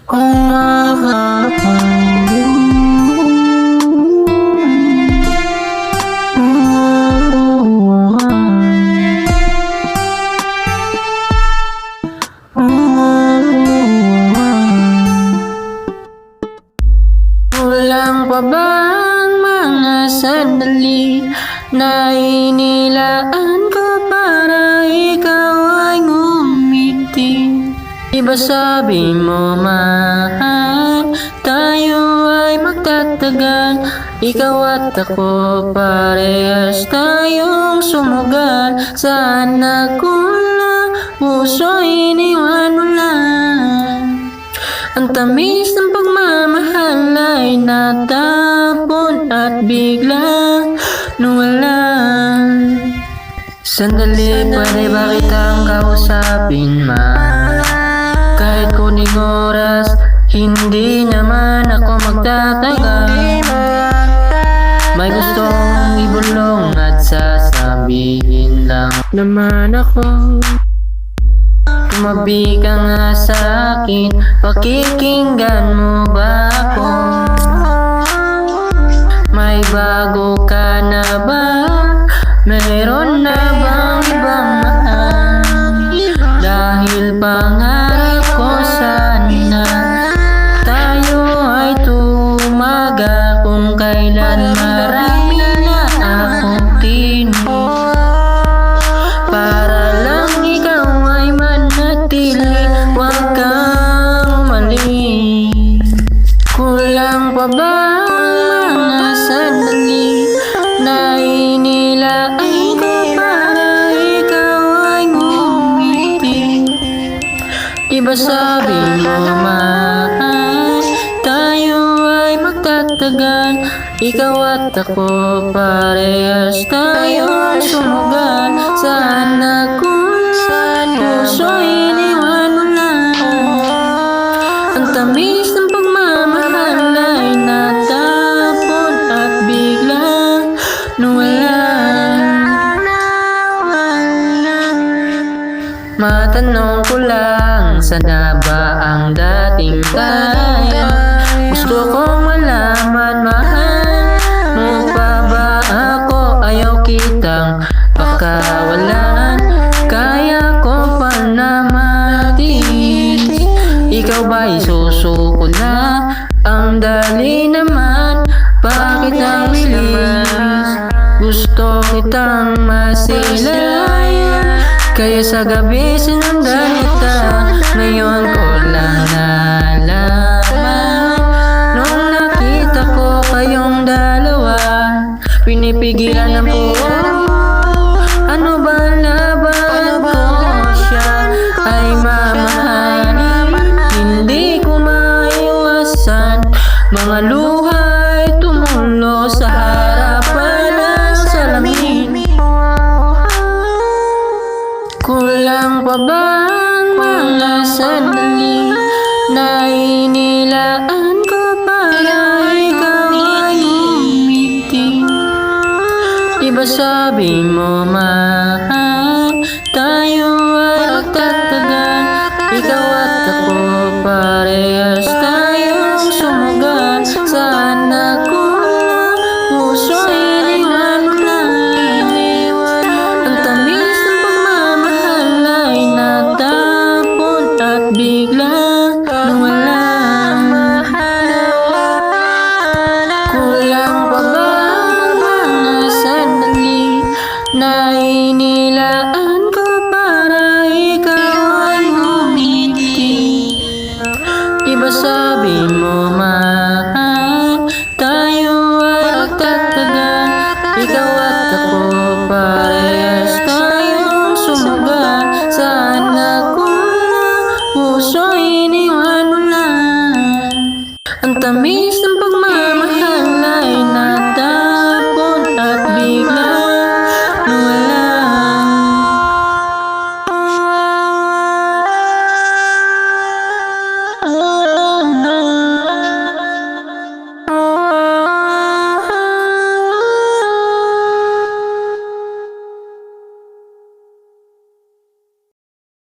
Kulang pa ba ang mga sandali na inilaan ko para ikaw ay ngumiti? Diba sabi mo mahal, tayo ay magtatagal, ikaw at ako parehas tayong sumugal. Sana kulang puso iniwan mo lang, ang tamis ng pagmamahal ay natapon at biglang nawala. Sandali, pwede ba kitang kausapin, ma? Kahit kuning oras, hindi naman ako magtatagal. May gustong ibulong at sasabihin lang naman ako. Tumabi ka nga sa'kin, pakikinggan mo ba ako? May bago ka na ba? Meron na bang ibang mahal? Dahil pangarap ko sana tayo ay tumagal, kung kailan marami na akong tinig para lang ikaw ay manatili, huwag kang umalis. Kulang pa ba ang mga sandali na inilaan ko para ikaw ay ngumiti? Diba sabi mo mahal, tayo ay magtatagal, ikaw at ako parehas tayong sumugal. Sana kulang puso iniwan mo lang, ang tamis ng pagmamahal ay natapon at biglang nawala. Matanong ko lang, sana ba ang dating tayo? Gusto kong malaman, mahal mo pa ba ako? Ayaw kitang pakawalan, kaya ko pa na matiis. Ikaw ba'y susuko na? Ang dali naman, bakit ang bilis? Gusto kitang masilayan, kaya sa gabi sinundan kita. Ngayon ko lang nalaman, nung nakita ko kayong dalawa, pinipigilan ng buo. Ano ba laban ko? Siya ay mamahalin, hindi ko maiwasan. Mga luha ay tumulo sa harapan ng salamin. Kulang pa ba ang mga sandali na inilaan ko para ikaw ay ngumiti? Diba sabi mo mahal, tayo ay magtatagal, ikaw at ako parehas tayong sumugal. Sana kulang puso iniwan mo lang, ang tamis ng pagmamahal ay natapon at biglang nawala. Kulang pa ba ang mga sandali na inilaan ko para ikaw ay ngumiti? Diba sabi mo mahal, tayo ay magtatagal, ikaw at ako parehas tayong sumugal. Sana kulang puso iniwan mo lang, ang tamis